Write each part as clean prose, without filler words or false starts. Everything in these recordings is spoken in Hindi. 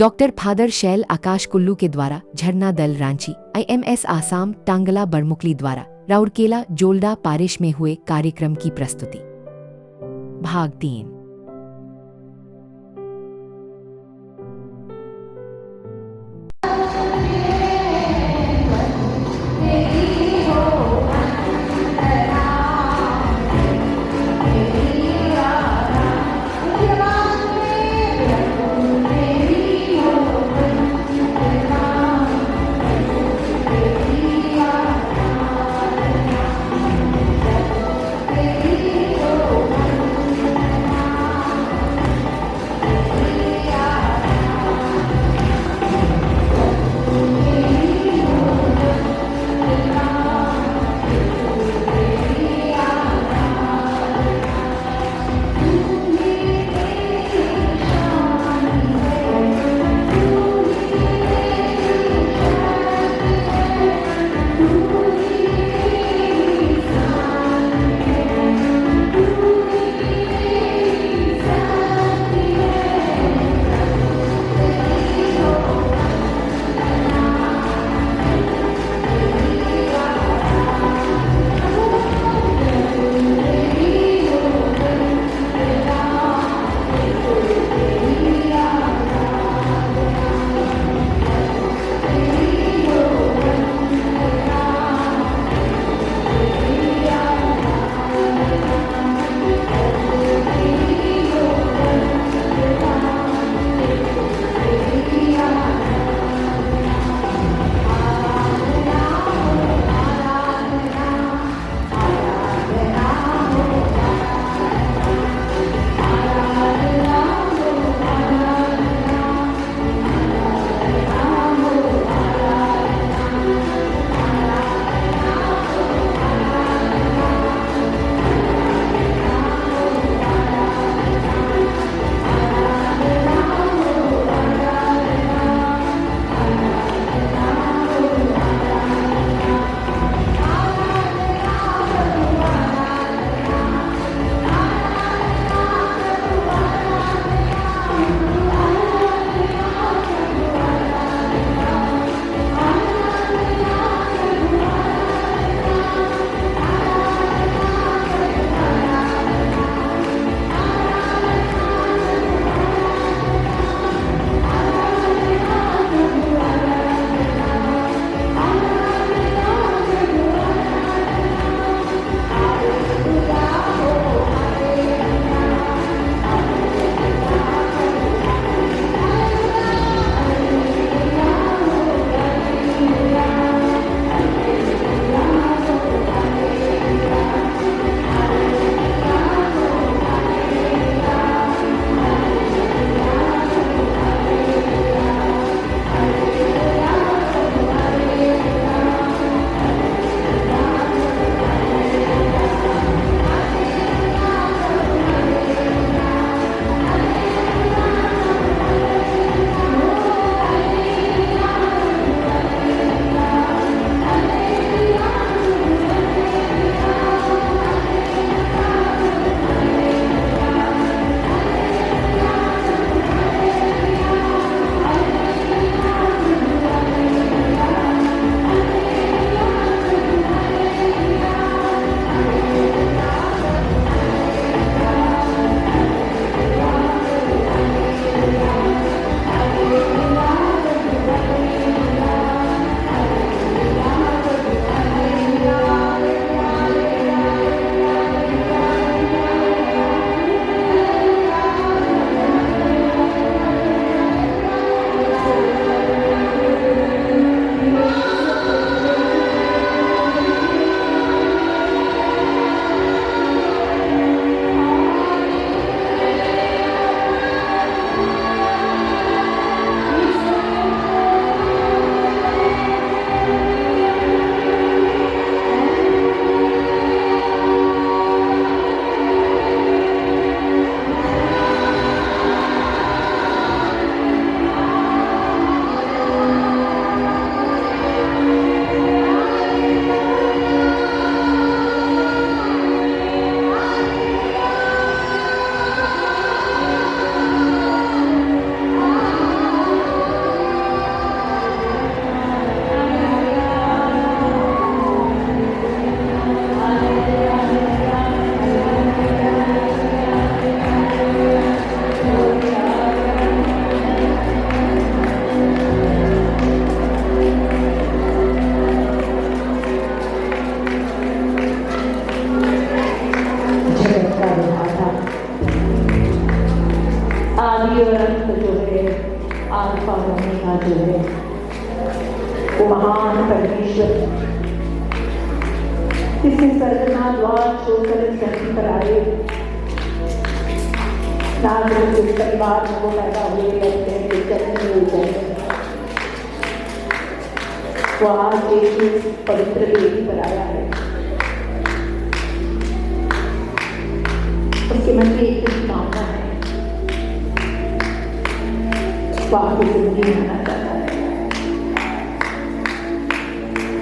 डॉक्टर फादर शैल आकाश कुल्लू के द्वारा झरना दल रांची IMS आसाम टांगला बड़मुकली द्वारा राउरकेला जोल्डा पारिश में हुए कार्यक्रम की प्रस्तुति। भाग 3। जो है वो महान परमेश्वर जिसने सर्वना द्वार छोड़कर इस धरती पर आए, नाज़रेत के परिवार में वो पैदा हुए, रहते हैं जन्म में उतरे, वो आज एक पवित्र वेदी पर आया है। उसके मन में एक ही कामना है, वो आपको जिंदगी बनाना चाहता है।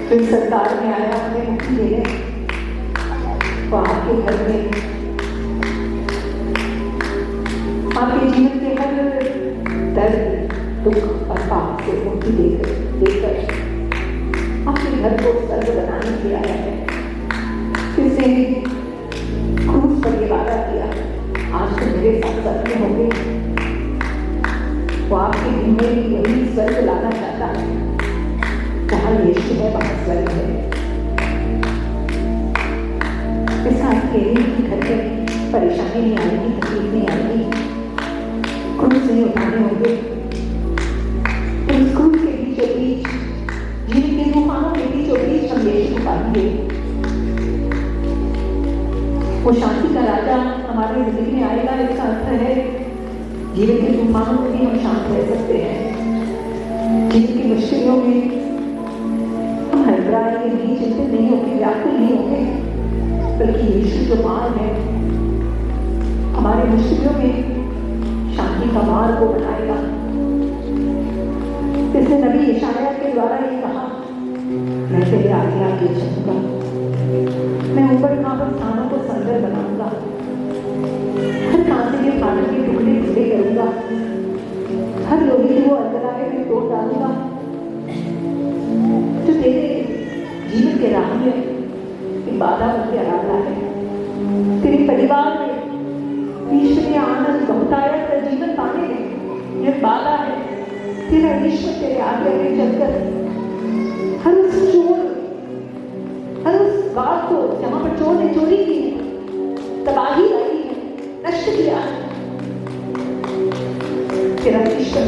जो सरकार में आया हमें मुक्ति देने, वो आपके घर में आपके जीवन के हर दर्द, दुख और पाप से मुक्ति देकर आपके घर को स्वर्ग बनाने के लिए आया है। किसने क्रूस पर ये वादा किया, आज तो मेरे साथ स्वर्ग में होंगे, वो आपके दिन में भी यही स्वर्ग लाना चाहता है। जहाँ यीशु है वहाँ स्वर्ग है। इसका अर्थ ये नहीं कि घर में परेशानी नहीं आएगी, तकलीफ नहीं आएगी, क्रूस नहीं उठाने होंगे। इस क्रूस के बीचों बीच, जीवन के तूफानों के बीचों बीच हम यीशु को पाएंगे। वो शांति का राजा हमारी जिंदगी में आएगा। इसका अर्थ है जीवन के तूफानों में भी हम शांत रह सकते हैं। जीवन की मुश्किलों में हम हड़बड़ाएंगे नहीं, चिंतित नहीं होंगे, व्याकुल नहीं होंगे, बल्कि यीशु जो मार्ग है हमारे मुश्किलों में शांति का मार्ग को बनाएगा। इसने नबी यशायाह के द्वारा ये कहा, मैं तेरे आगे आगे चलूंगा, मैं ऊपर खाबर स्थानों को सुंदर बनाऊंगा, हर कांसे के फाटक के टुकड़े टुकड़े करूंगा, हर लोहे की वो अंतराय में तोड़ डालूंगा। जो तेरे जीवन के राह में एक बाधा बनकर आ रहा है, तेरे परिवार में ईश्वरीय आनंद बहुतायत का जीवन पाने में यह बाधा है, तेरा ईश्वर तेरे आगे आगे चलकर हर उस चोर, हर उस बात को जहां पर चोर ने चोरी की है, तबाही लाई है, नष्ट किया है, तेरा ईश्वर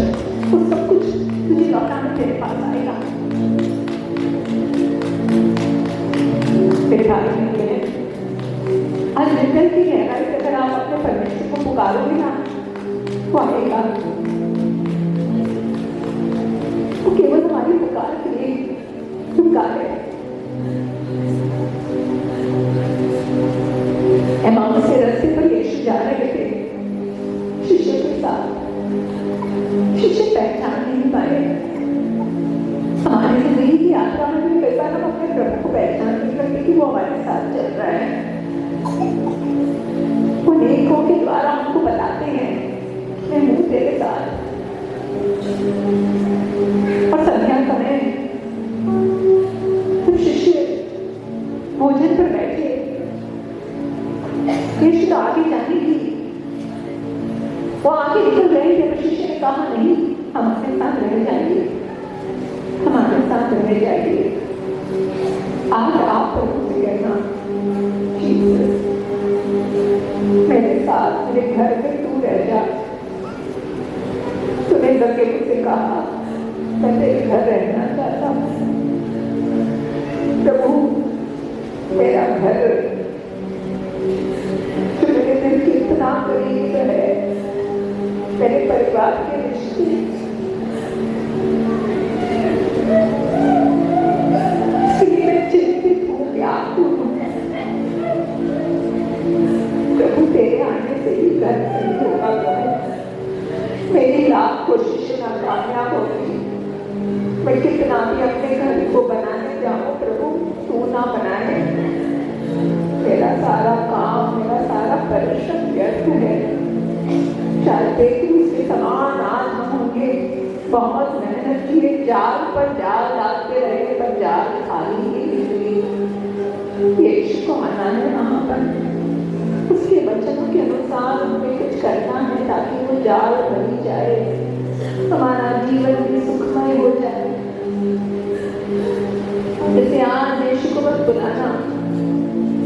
वो सब कुछ तुझे लौटाने तेरे पास आएगा। मेरे भाई बहन, आज हृदय की गहराई से अगर आप अपने परमेश्वर को पुकारोगे ना, वो आएगा। वो केवल हमारी पुकार के लिए पुकारे। एमाउस के रास्ते पर यीशु जा रहे थे शिष्यों के साथ। शिष्य पहचान नहीं पाए। हमारी जिंदगी की यात्रा में भी कई बार हम अपने प्रभु को पहचान नहीं करते कि वो हमारे साथ चल रहा है। वो नेकों के द्वारा हमको बताते हैं, मैं हूँ तेरे साथ। और संध्या समय जब शिष्य भोजन पर बैठे, यीशु तो आगे जाने की, वो आगे निकल रहे थे, पर शिष्य ने कहा नहीं, हम अपने साथ रह जाएंगे, हमारे साथ रह जाइए। आज आप प्रभु से कहना, मेरे साथ मेरे घर में तू रह जा। तूने लगे मुझसे कहा मैं तेरे घर रहना चाहता हूँ। प्रभु मेरा घर जो मेरे दिल की इतना करीब है, मेरे परिवार के रिश्ते, मैं चिंतित हूँ, व्याकुल हूँ। प्रभु तेरे आने से ही घर सही होगा। मेरी लाख कोशिशें नाकामयाब होगी। मैं कितना भी अपने घर को बनाने जाऊँ, प्रभु तू ना बनाए। मेरा सारा काम, मेरा सारा परिश्रम व्यर्थ है। चाहते कि उसके समान आज हम होंगे। बहुत मेहनत की, जाल पर जाल डालते रहे, पर जाल खाली ही निकली। यीशु को आना है वहाँ पर, उसके वचनों के अनुसार हमें कुछ करना है ताकि वो जाल भरी जाए, हमारा जीवन भी सुखमय हो जाए। जैसे आज यीशु को बस बुलाना,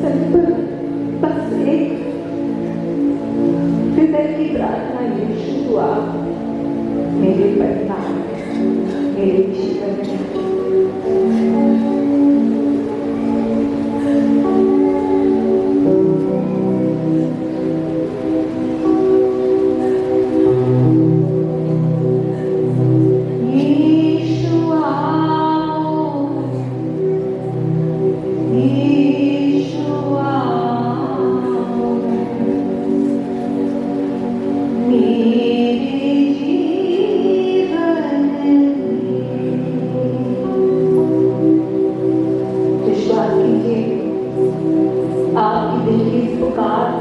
सिंपल बस एक हृदय की प्रार्थना, यीशु हुआ मेरे परिवार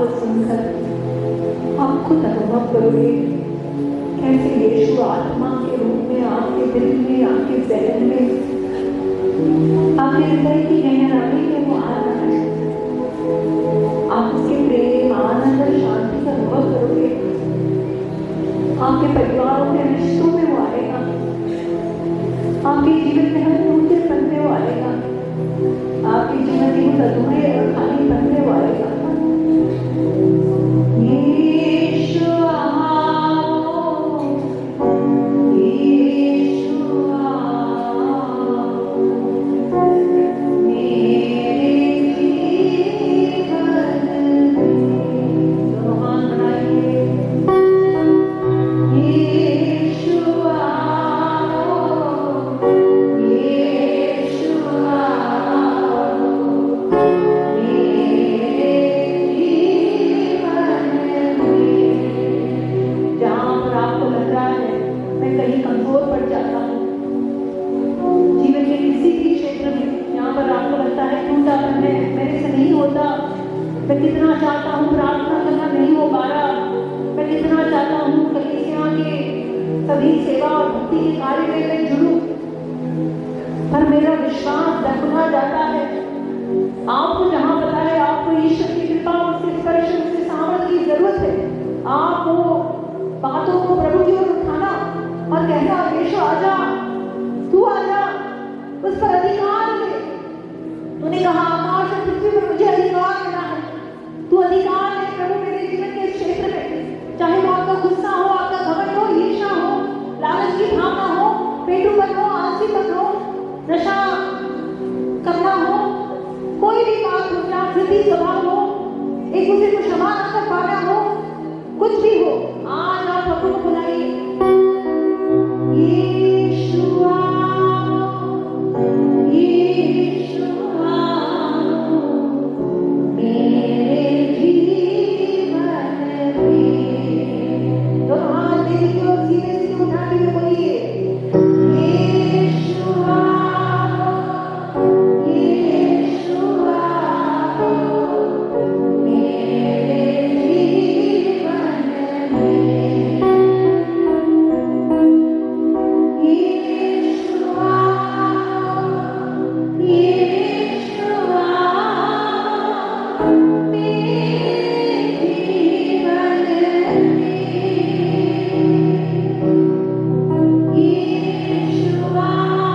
को सुनकर आप खुद अनुभव करोगे कैसे यीशु आत्मा के रूप में आपके दिल में, आपके जहन में, आपके हृदय की गहराई में वो आ रहा है। आप उसके प्रेम, आनंद और शांति का अनुभव करोगे। आपके परिवारों के रिश्तों में वो आएगा, आपके जीवन में हर टूटे पन्ने वो आएगा, आपके जीवन में अधूरे और खाली पन्ने वो आएगा। यीशु आओ, यीशु आओ, मेरे जीवन में। दोनों हाथ बढ़ाइए। यीशु आओ, यीशु आओ, मेरे जीवन में। जहाँ पर आपको लग रहा है मैं कहीं कमजोर पड़ जाता हूँ, जीवन के किसी भी क्षेत्र में यहाँ पर आपको लगता है टूटापन है, मेरे से नहीं होता, मैं कितना चाहता हूँ प्रार्थना करना नहीं हो पा रहा, मैं कितना चाहता हूँ कलीसिया के सभी सेवा और भक्ति के कार्य में मैं जुड़ूं, पर मेरा विश्वास डगमगा जाता है। आपको जहाँ पता है आपको ईश्वर की कृपा, उसके स्पर्श, उसके सामर्थ्य की जरूरत है, आप वो बातों को प्रभु की ओर उठाना और कहना यीशु आजा, तू आजा, उस पर अधिकार दे। तूने कहा आकाश और पृथ्वी पर मुझे अधिकार देना है, तू अधिकार दे प्रभु मेरे जीवन के क्षेत्र में, चाहे वो आपका गुस्सा हो, आपका घमंड हो, ईर्ष्या हो, लालच की भावना हो, पेटूपन हो, आलसीपन हो, नशा करना हो, कोई भी बात हो, जागृति स्वभाव हो, एक दूसरे को क्षमा न कर पाना हो, कुछ भी हो, आज आप प्रभु को बुलाइए। यीशु आओ, यीशु आओ, मेरे जीवन में। दोनों हाथ दीजिए और सीधे सीधे उठा के बोलिए यीशु आओ, यीशु आओ, मेरे जीवन में। यीशु आओ, यीशु आओ, मेरे जीवन में। यीशु आओ,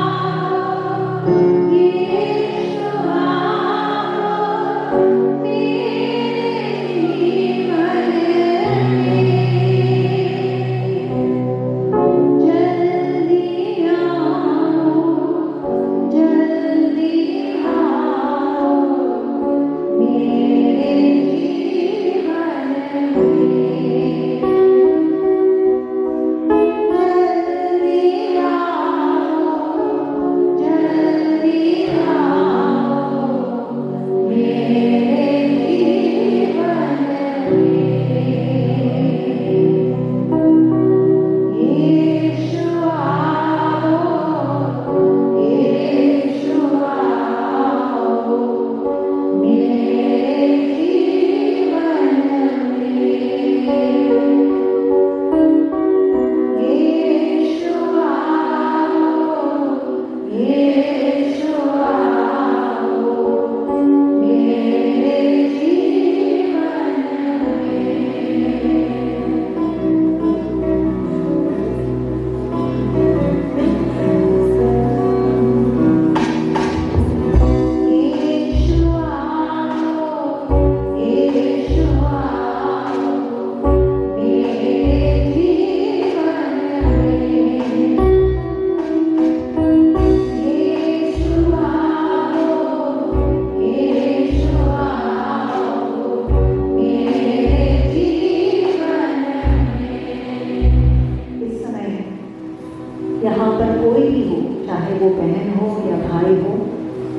यीशु आओ, मेरे जीवन में। जल्दी आओ, जल्दी आओ, मेरे जीवन में। जल्दी आओ, जल्दी आओ, मेरे जीवन में। यीशु आओ, यीशु आओ, मेरे जीवन में। यीशु आओ, यीशु आओ, मेरे जीवन में। यीशु आओ, यीशु आओ, मेरे जीवन में। यीशु आओ, यीशु आओ, मेरे जीवन में। इस समय यहाँ पर कोई भी हो, चाहे वो बहन हो या भाई हो,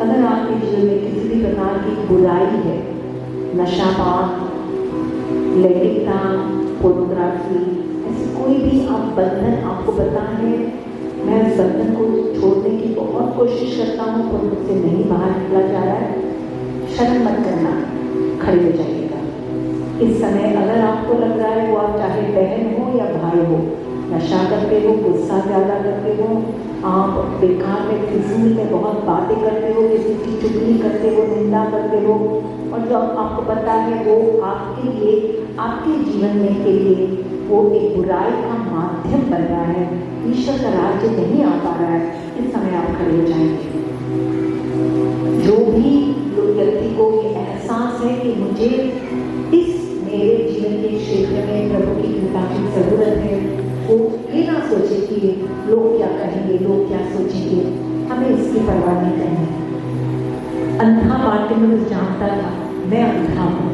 अगर आपके जीवन में किसी भी प्रकार की बुराई है, नशापान, लैंगिकता, पोर्नोग्राफी, ऐसे कोई भी आप बंधन आपको पता है, मैं उस बंधन को छोड़ने की बहुत कोशिश करता हूँ पर मुझसे नहीं बाहर निकला जा रहा है, शर्म मत करना, खड़े हो जाइएगा। इस समय अगर आपको लग रहा है, वो आप चाहे बहन हो या भाई हो, नशा करते हो, गुस्सा ज़्यादा करते हो, आप बेकार में फिजूल में बहुत बातें करते हो, किसी की चुगली करते हो, निंदा करते हो, और जो आपको पता है वो आपके लिए, आपके जीवन में के लिए वो एक बुराई का माध्यम बन रहा है, ईश्वर का राज्य नहीं आ पा रहा है, इस समय आप खड़े हो जाएंगे। जो भी व्यक्ति को ये एहसास है कि मुझे इस मेरे जीवन के क्षेत्र में प्रभु की कृपा की जरूरत है, वो ये ना सोचे कि लोग क्या कहेंगे, लोग क्या सोचेंगे, हमें इसकी परवाह नहीं करनी। अंधा बार्टिमेउस जानता था, मैं अंधा हूँ,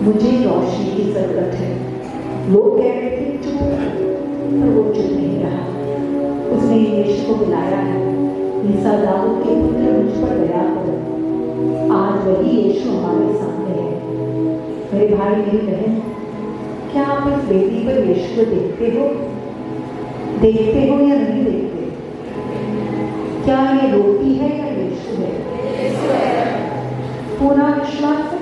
मुझे रोशनी की जरूरत है। लोग कह रहे थे चुप, पर वो चुप नहीं रहा, उसने यीशु को बुलाया है, ईसा दाऊद के पुत्र मुझ पर दया करो। आज वही यीशु हमारे सामने है। मेरे भाई मेरी बहन, क्या आप इस बेटी पर यीशु को देखते हो या नहीं देखते? क्या ये रोटी है या यीशु है? पूरा विश्वास है।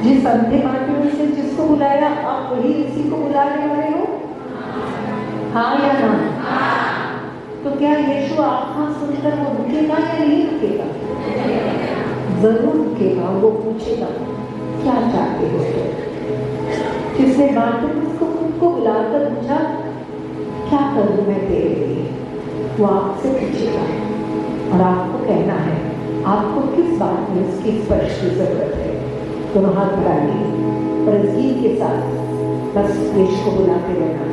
जिस अंधे बार्टिमेउस से जिसको बुलाया, आप वही इसी को बुलाने वाले हो, हाँ या ना? तो क्या यीशु आत्मा सुनकर वो रुकेगा या नहीं रुकेगा? जरूर रुकेगा। वो पूछेगा क्या चाहते हो? जिसने बार्टिमेउस को खुद को बुलाकर पूछा क्या करूं मैं तेरे लिए, वो आपसे पूछेगा और आपको कहना है आपको किस बात में उसकी स्पर्श की जरूरत है। दोनों हाथ बढ़ाइए और इस गीत के साथ बस यीशु को बुलाते रहना।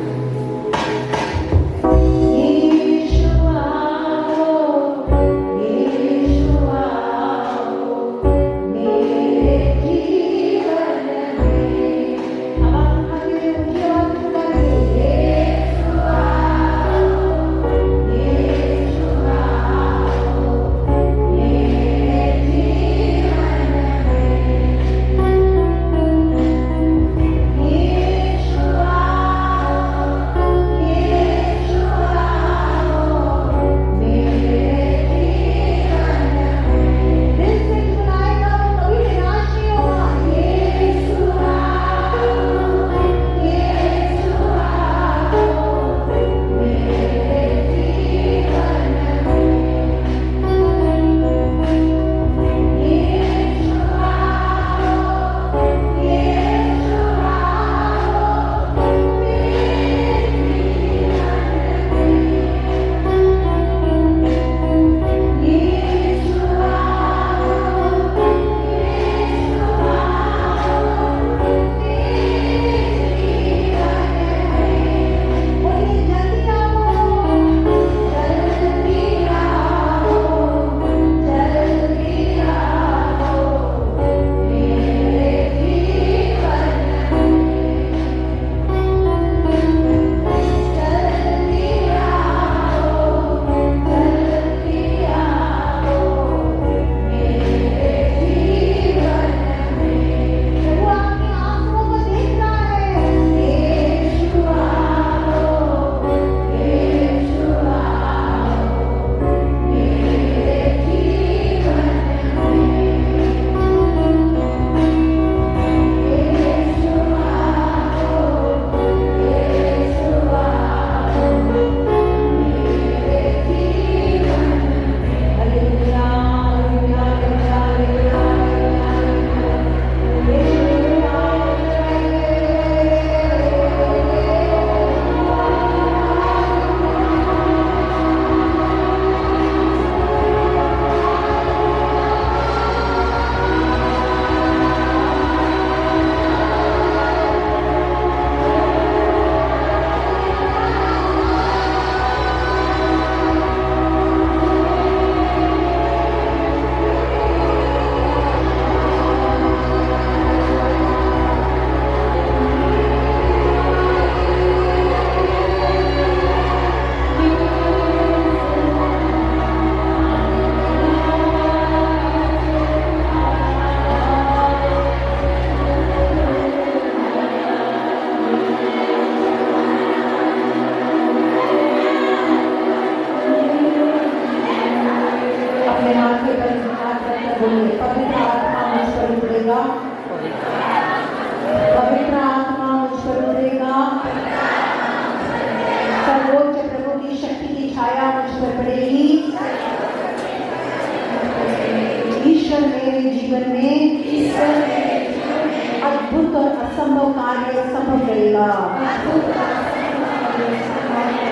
असंभव कार्य संभव करेगा।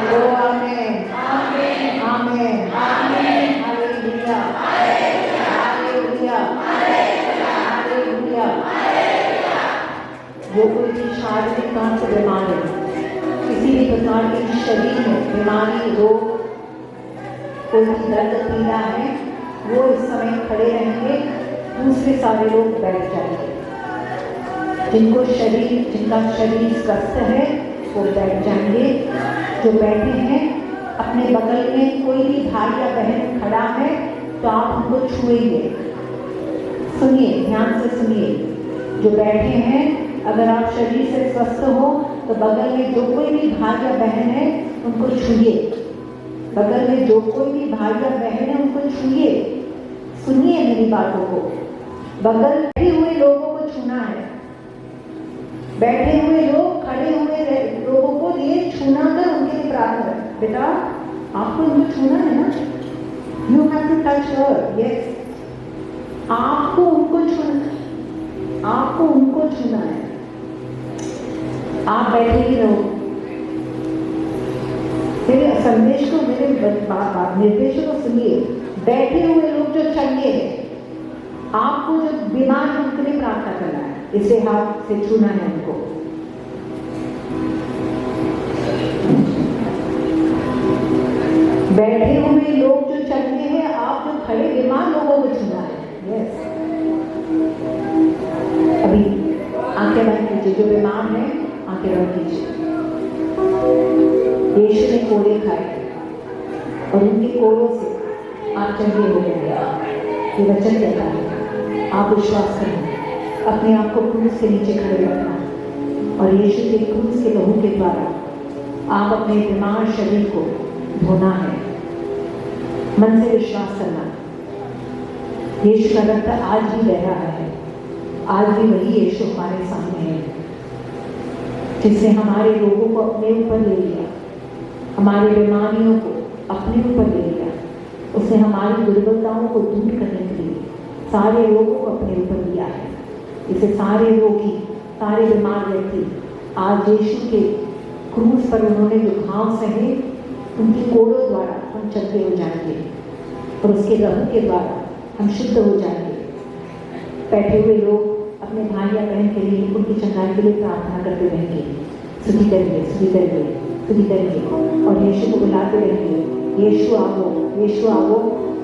ओ आमीन आमीन आमीन हालेलुया हालेलुया हालेलुया। जो कोई भी शारीरिक तौर से बीमार है, किसी भी प्रकार के शरीर में बीमारी, रोग, कोई भी दर्द पीड़ा है, वो इस समय खड़े रहेंगे, दूसरे सारे लोग बैठ जाएंगे। जिनका शरीर स्वस्थ है वो बैठ जाएंगे। जो बैठे हैं, अपने बगल में कोई भी भाई या बहन खड़ा है तो आप उनको छुएंगे। सुनिए, ध्यान से सुनिए। जो बैठे हैं, अगर आप शरीर से स्वस्थ हो तो बगल में जो कोई भी भाई या बहन है उनको छूइए। बगल में जो कोई भी भाई या बहन है उनको छूइए। सुनिए मेरी बातों को। बगल बैठे हुए लोगों को छूना है। बैठे हुए लोग, खड़े हुए लोगों को ये छूना कर उनके लिए प्रार्थना करें। बेटा, आपको उनको छूना है ना? You have to touch her. Yes, आपको उनको छूना, आपको उनको छूना है। आप बैठे ही रहो। मेरे संदेश को, मेरे निर्देशों को सुनिए। बैठे हुए लोग जो चंगे हैं, आपको जो बीमार है उनके लिए प्रार्थना करना है, इसे हाथ से छूना है उनको। बैठे हुए लोग जो चंगे हैं, आप जो खड़े बीमार लोगों को छूना है। यस, अभी आंखें बंद कीजिए। जो बीमार है आंखें बंद कीजिए। यीशु ने कोड़े खाए और उनके कोड़ों से आप चंगे हो गए। ये वचन कहता है, आप विश्वास करें, अपने आप को क्रूस के नीचे खड़े रखना और यीशु के क्रूस के लहू के द्वारा आप अपने बीमार शरीर को धोना है। मन से विश्वास करना, यीशु का रक्त आज भी बह रहा है। आज भी वही यीशु हमारे सामने है, जिसने हमारे रोगों को अपने ऊपर ले लिया, हमारी बीमारियों को अपने ऊपर ले लिया। उसने हमारी दुर्बलताओं को दूर करने के लिए सारे रोगों को अपने ऊपर लिया है। इसे सारे रोगी, सारे बीमार व्यक्ति आज यीशु के क्रूस पर उन्होंने जो घाव सहे, उनके कोड़ों द्वारा हम चलते हो जाएंगे और उसके लहू के द्वारा हम शुद्ध हो जाएंगे। बैठे हुए लोग अपने भाई या बहन के लिए, उनकी चंगाई के लिए प्रार्थना करते रहेंगे। स्तुति करेंगे, स्तुति करेंगे, स्तुति करेंगे और यीशु को बुलाते रहेंगे। यीशु आओ, यीशु आओ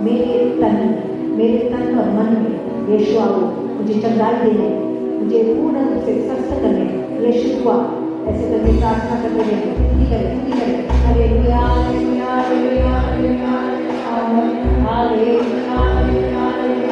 मेरे तन और मन में। यीशु आओ मुझे चंगाई देने, मुझे पूर्ण रूप से स्वस्थ करने। यीशु हुआ, ऐसे करके प्रार्थना करते रहेंगे। स्तुति करें, स्तुति करें। Hallelujah hallelujah hallelujah hallelujah hallelujah hallelujah hallelujah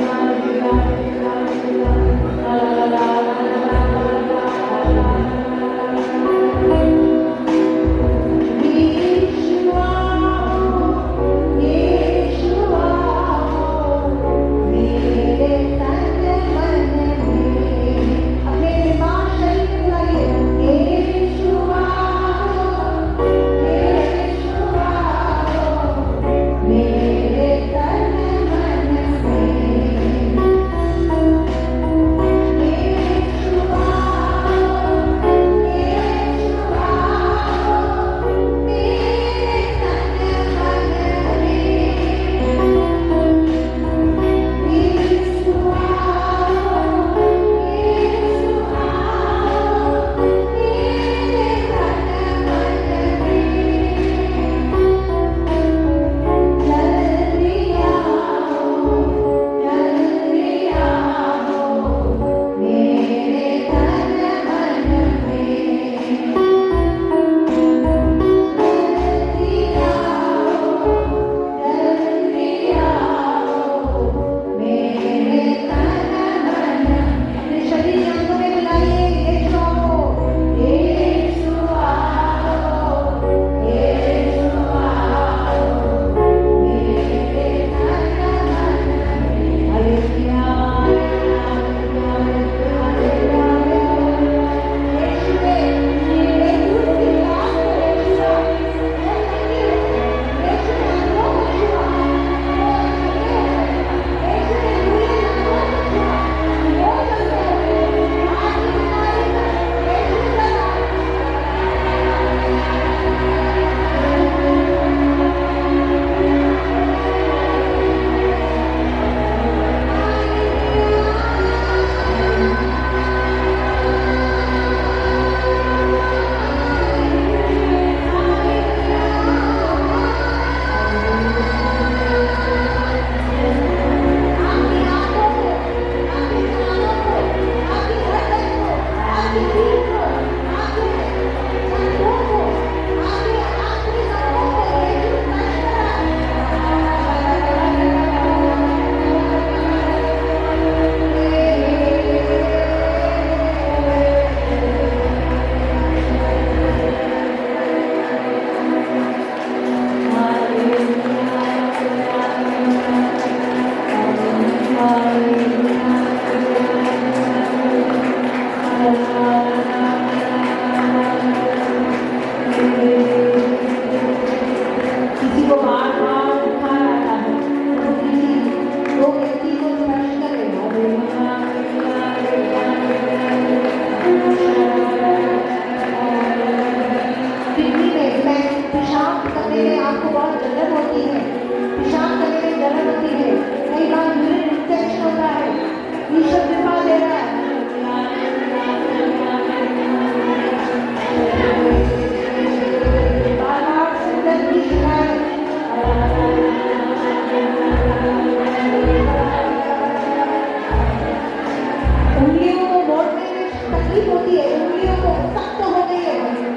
तकलीफ होती है, उंगलियों को सख्त हो गई है,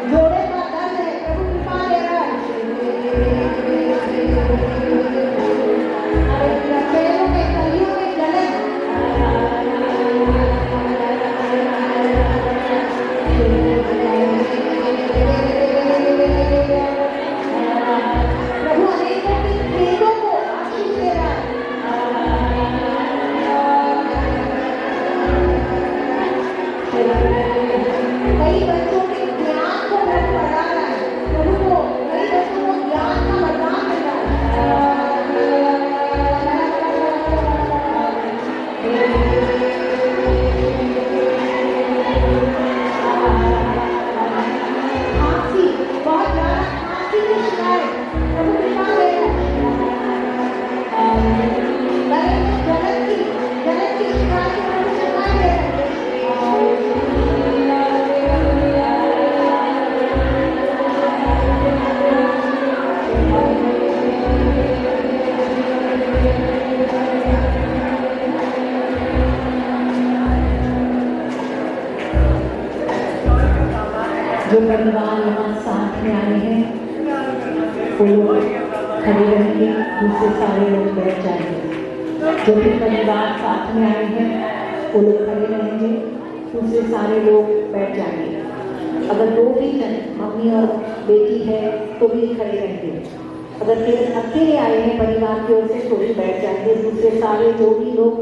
जोड़े का दर्द है, प्रभु कृपा दे रहा है। पैरों में कलियों में जलन, प्रभु अनेकों की भेदों को आशीष दे रहा है। कई बच्चों के ज्ञान को प्रभु बढ़ा रहा है, प्रभु को कई बच्चों को ज्ञान का वरदान मिल रहा है। खांसी, बहुत ज्यादा खांसी की शिकायत, प्रभु कृपा दे रहा है। गले में जलन की शिकायत, प्रभु कृपा दे रहा है। जो परिवार यहाँ साथ में आए हैं वो लोग खड़े रहेंगे, दूसरे सारे लोग बैठ जाएंगे। जो भी परिवार साथ में आए हैं वो लोग खड़े रहेंगे, दूसरे सारे लोग बैठ जाएंगे। अगर दो भी जन मम्मी और बेटी है तो भी खड़े रहेंगे। अगर केवल अकेले आए हैं परिवार की ओर से तो भी बैठ जाएंगे। दूसरे सारे जो भी लोग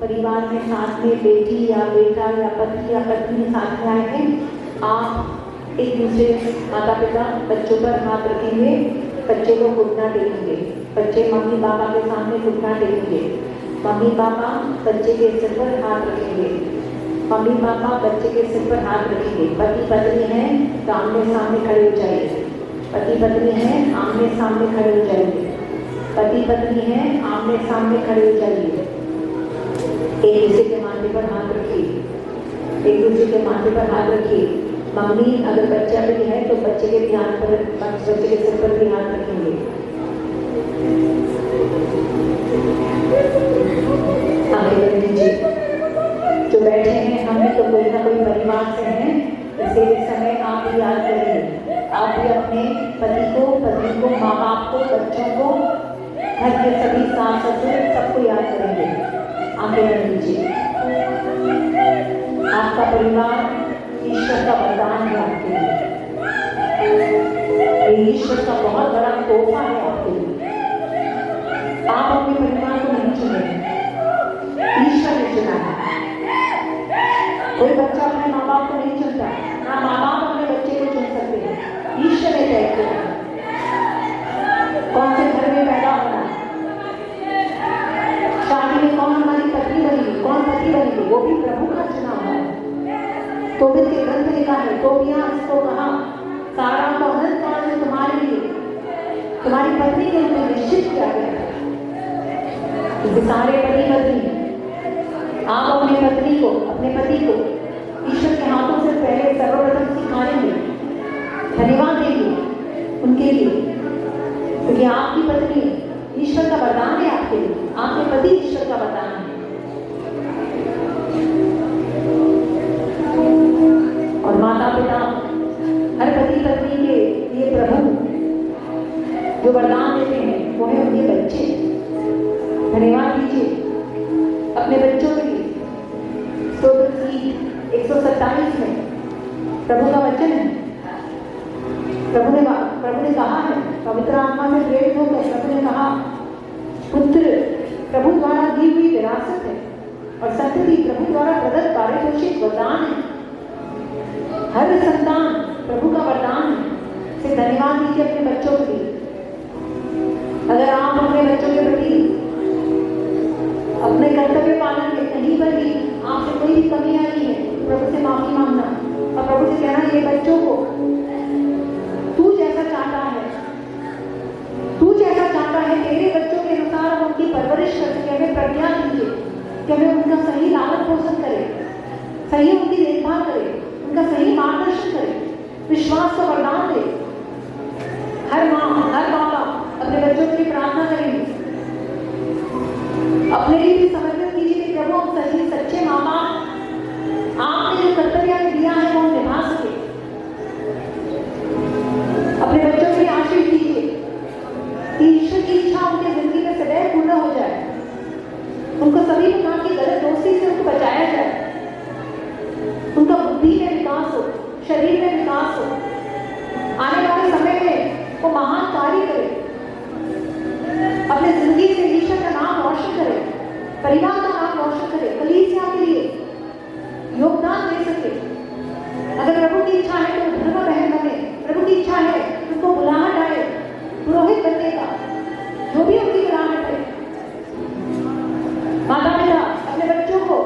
परिवार में साथ में बेटी या बेटा या पत्नी साथ में आए हैं, आप एक दूसरे माता पिता बच्चों पर हाथ रखेंगे, बच्चे लोग घुटना टेकेंगे, बच्चे मम्मी पापा के सामने घुटना टेकेंगे, मम्मी पापा बच्चे के सिर पर हाथ रखेंगे, मम्मी पापा बच्चे के सिर पर हाथ रखेंगे। पति पत्नी हैं तो आमने सामने खड़े हो जाइए, पति पत्नी हैं आमने सामने खड़े हो जाइए, पति पत्नी हैं आमने सामने खड़े हो जाइए। एक दूसरे के माथे पर हाथ रखिए, एक दूसरे के माथे पर हाथ रखिए। मम्मी अगर बच्चा भी है तो बच्चे के ध्यान पर, बच्चे के सिर पर भी हाथ रखेंगे। आगे लीजिए। जो बैठे हैं हमें तो कोई ना कोई परिवार से हैं, इसे इस समय आप भी याद करेंगे। आप भी अपने पति को, पत्नी को, माँ बाप को, बच्चों को, घर के सभी सास ससुर सबको याद करेंगे। आगे बढ़ लीजिए। आपका परिवार ईश्वर का वरदान है आपके लिए, ईश्वर का बहुत बड़ा तोहफा है आपके लिए। आप अपने परिवार को नहीं चुने, ईश्वर ने चुना है। कोई बच्चा अपने माँ बाप को नहीं चुनता, ना माँ बाप अपने बच्चे को चुन सकते हैं, ईश्वर ने तय किया कौन से घर में पैदा होना, शादी में कौन हमारी पत्नी बनेगी, कौन पति बनेगी, वो भी प्रभु का चुना हुआ है। तो के ग्रंथ लिखा है, तो इसको कहा सारा को अनंत काल से तुम्हारे लिए, तुम्हारी पत्नी के रूप में निश्चित किया गया। सारे पति पत्नी, आप अपने पत्नी को, अपने पति को ईश्वर के हाथों से पहले सर्वप्रथम सिखाएंगे, धन्यवाद देंगे उनके लिए, क्योंकि आपकी पत्नी ईश्वर का वरदान है आपके लिए, आपके पति ईश्वर का वरदान है। और माता पिता हर पति पत्नी के लिए प्रभु जो वरदान देते हैं वो है उनके बच्चे। धन्यवाद दीजिए अपने बच्चों के लिए। स्तोत्र गीत 127 में प्रभु का वचन है, प्रभु ने कहा है, पवित्र आत्मा में प्रेरित होकर प्रभु ने कहा, पुत्र प्रभु द्वारा दी हुई विरासत है और संतति प्रभु द्वारा प्रदत्त पारितोषिक वरदान है। हर संतान प्रभु का वरदान है। से धन्यवाद दीजिए अपने बच्चों के लिए। अगर आप अपने बच्चों के प्रति अपने कर्तव्य पालन में कहीं पर भी आपसे कोई भी कमी आई है, प्रभु से माफी मांगना और प्रभु से कहना, ये बच्चों को तू जैसा चाहता है तेरे बच्चों के अनुसार हम उनकी परवरिश कर सके। हमें प्रज्ञा दीजिए कि हमें उनका सही लालन पोषण करें, सही उनकी देखभाल करें, उनका सही मार्गदर्शन करें, विश्वास का वरदान दे। हर माँ हर बाबा अपने बच्चों के लिए प्रार्थना करेंगे, अपने लिए भी समर्पित कीजिए कि प्रभु हम सही सच्चे माँ बाप आपने जो कर्तव्य दिया है शरीर में विकास हो, आने वाले समय में वो महान कार्य करे, अपने जिंदगी से ईश्वर का नाम रोशन करे, परिवार का नाम रोशन करे, कलीसिया के लिए योगदान दे सके। अगर प्रभु की इच्छा है तो धर्म बहन बने, प्रभु की इच्छा है उनको बुलाहट आए पुरोहित बनने का, जो भी उनकी बुलाहट है। माता पिता अपने बच्चों को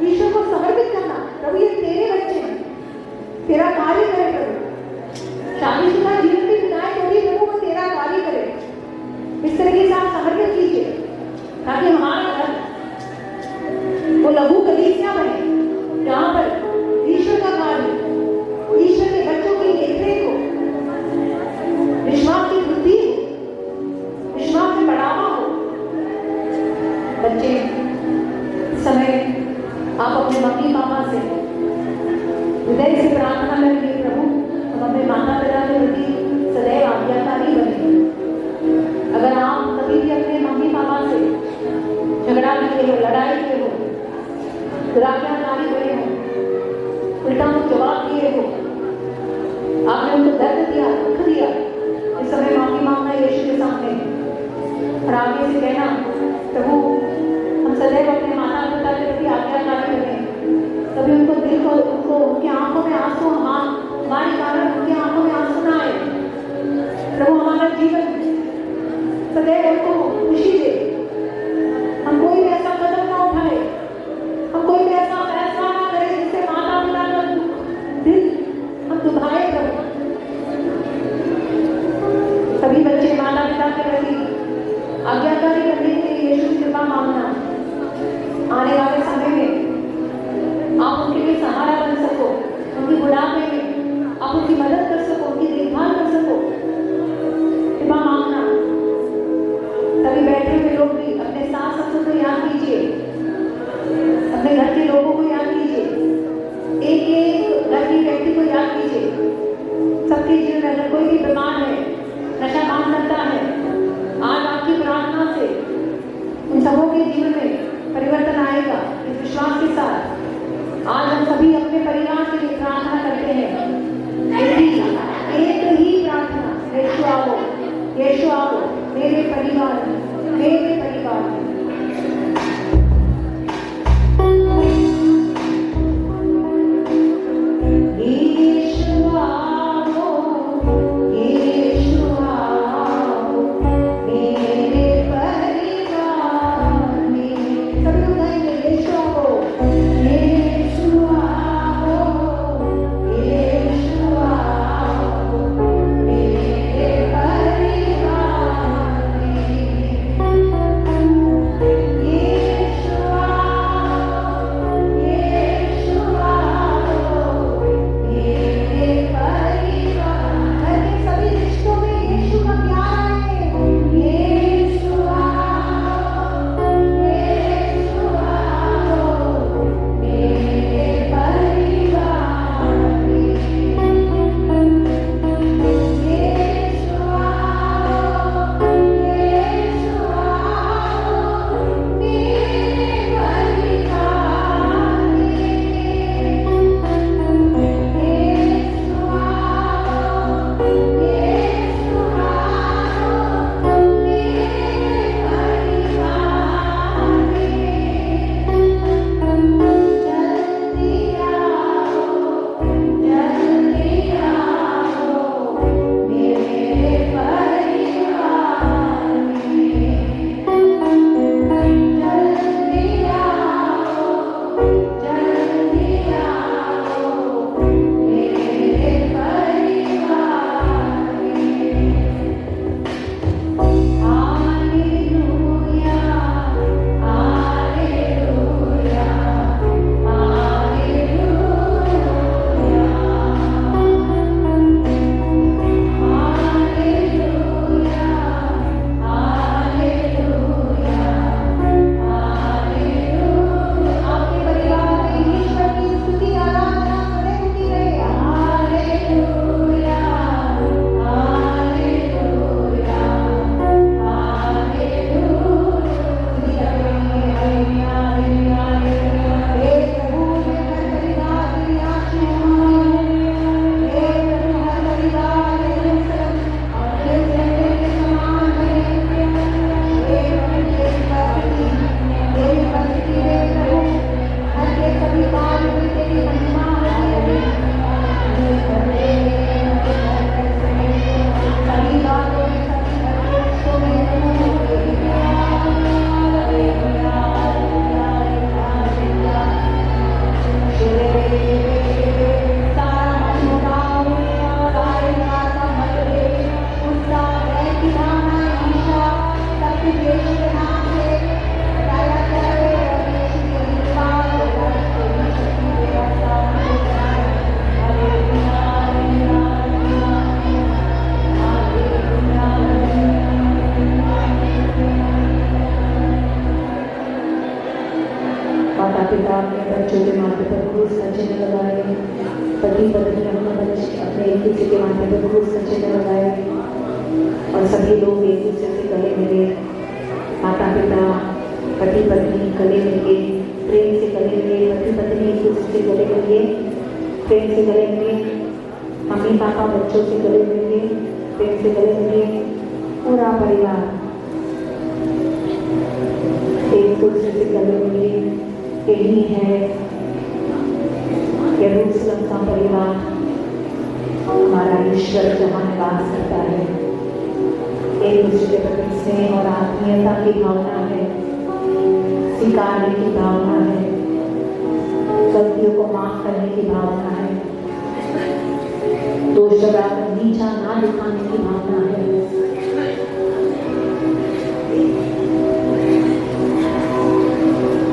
ईश्वर को समर्पित करना, प्रभु ये तेरे बच्चे हैं, तेरा कार्य करे प्रभु। शादीशुदा जीवन भी बिताए तो भी प्रभु वो तेरा कार्य करे। इस तरीके से आप समर्पित कीजिए ताकि हमारा घर वो लघु कलीसिया बने, जहाँ पर ईश्वर का कार्य, ईश्वर के बच्चों की देखरेख हो, विश्वास की वृद्धि हो, विश्वास में बढ़ावा हो। बच्चे समय आप अपने मम्मी पापा से हृदय से प्रार्थना करेंगे, प्रभु हम अपने माता पिता के प्रति सदैव आज्ञाकारी बने। अगर आप कभी भी अपने मम्मी पापा से झगड़ा किए हो, लड़ाई किए हो, दुराज्ञाकारी बने हो, उल्टा मुंह जवाब दिए हो, आपने उनको दर्द दिया, दुख दिया, इस समय माफी मांगना यीशु के सामने और आगे से कहना, प्रभु हम सदैव अपने माता पिता के प्रति आज्ञाकारी बने। कभी उनको दिल को, उनको उनकी आंखों में आंसू, हमारे कारण उनकी आंखों में आंसू ना आए। प्रभु हमारा जीवन सदैव उनको खुशी दे। हम कोई भी ऐसा कदम ना उठाए, हम कोई भी ऐसा फैसला ना करें जिससे माता पिता का दिल हम दुखाए। प्रभु सभी बच्चे माता पिता के प्रति आज्ञाकारी करने के लिए यीशु की कृपा मांगना। आने वाले समय में आप उनके लिए सहारा बन सको, उनकी बुढ़ापे में आप उनकी मदद कर सको, उनकी देखभाल कर सको, कृपा मांगना। तभी बैठे हुए लोग भी अपने सास ससुर को याद कीजिए, अपने घर के लोगों को याद कीजिए, एक एक घर के व्यक्ति को याद कीजिए। सबके जीवन में अगर कोई भी बीमार है, नशा काम करता है, आज आपकी प्रार्थना से उन सबों के जीवन में परिवर्तन आएगा। इस विश्वास के साथ आज हम सभी अपने परिवार के लिए प्रार्थना करते हैं। एक ही प्रार्थना, यीशु आओ, यीशु आओ मेरे परिवार में, मेरे परिवार में। यीशु आओ, यीशु आओ, पति पत्नी अपने एक दूसरे के माथे पर खूब सच्चे लगाए और सभी लोग एक दूसरे से गले मिले, माता पिता पति पत्नी गले मिले, प्रेम से गले मिले, पति पत्नी एक दूसरे से गले मिले, प्रेम से गले मिले, मम्मी पापा बच्चों से गले मिले, प्रेम से गले मिले, पूरा परिवार एक दूसरे से गले मिले। यही है यरूशलेम का परिवार, हमारा ईश्वर जहाँ निवास करता है। एक दूसरे के प्रति स्नेह और आत्मीयता की भावना है, स्वीकारने की भावना है, गलतियों को माफ करने की भावना है, दोष लगाकर नीचा ना दिखाने की भावना है।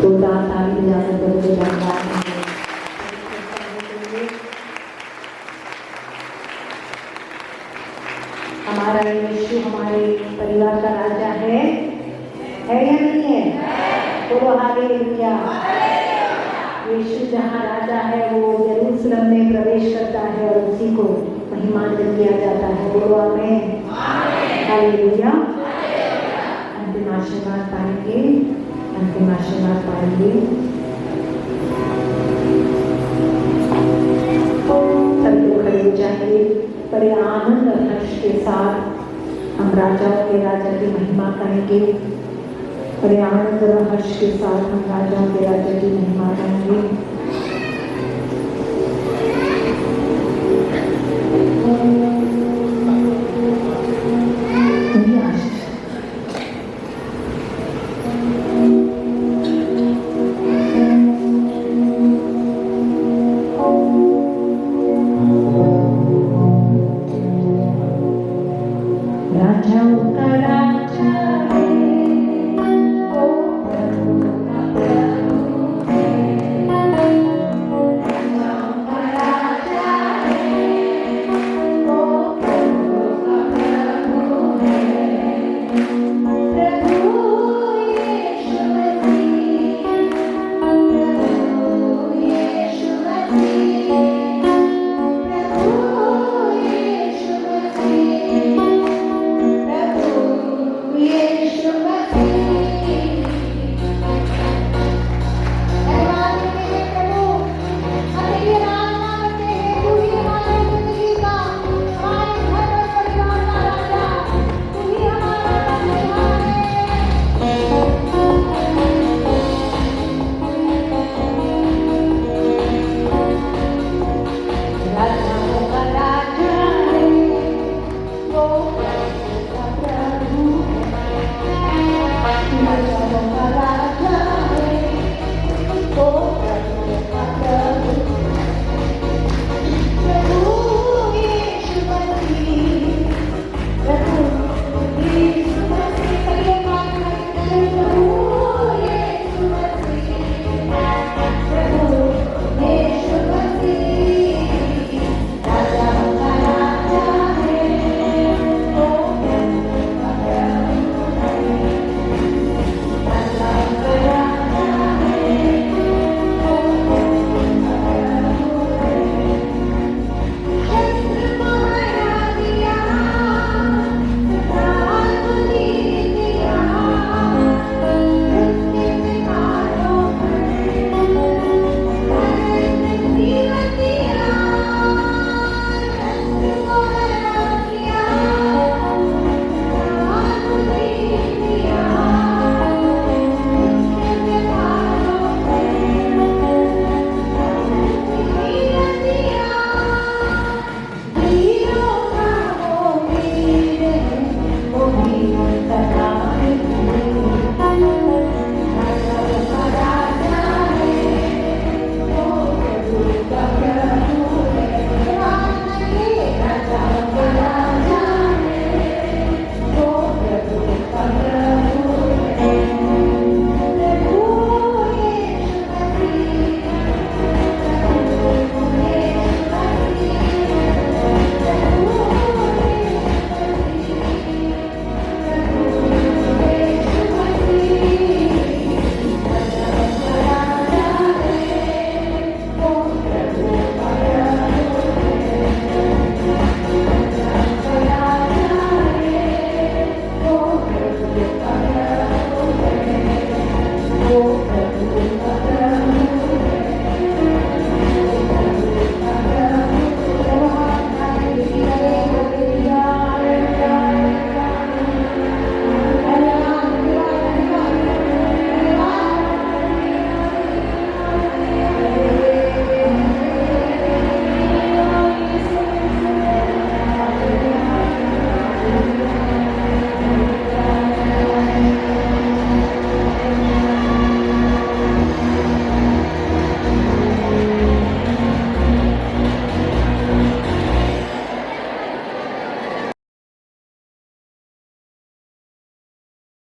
तो ताली बजाकर बच्चे जानकार हमारा यीशु हमारे परिवार का राजा है या नहीं है? बोलो हालेलुया। यीशु जहाँ राजा है वो यरूशलेम में प्रवेश करता है और उसी को महिमान्वित किया जाता है। बोलो आमीन, हालेलुया। अंतिम आशीर्वाद पाएंगे, अंतिम आशीर्वाद पाएंगे। सब लोग खड़े हो जाएंगे। बड़े आनंद और हर्ष के साथ हम राजाओं के राजा की महिमा करेंगे। बड़े आनंद और हर्ष के साथ हम राजाओं के राजा की महिमा करेंगे।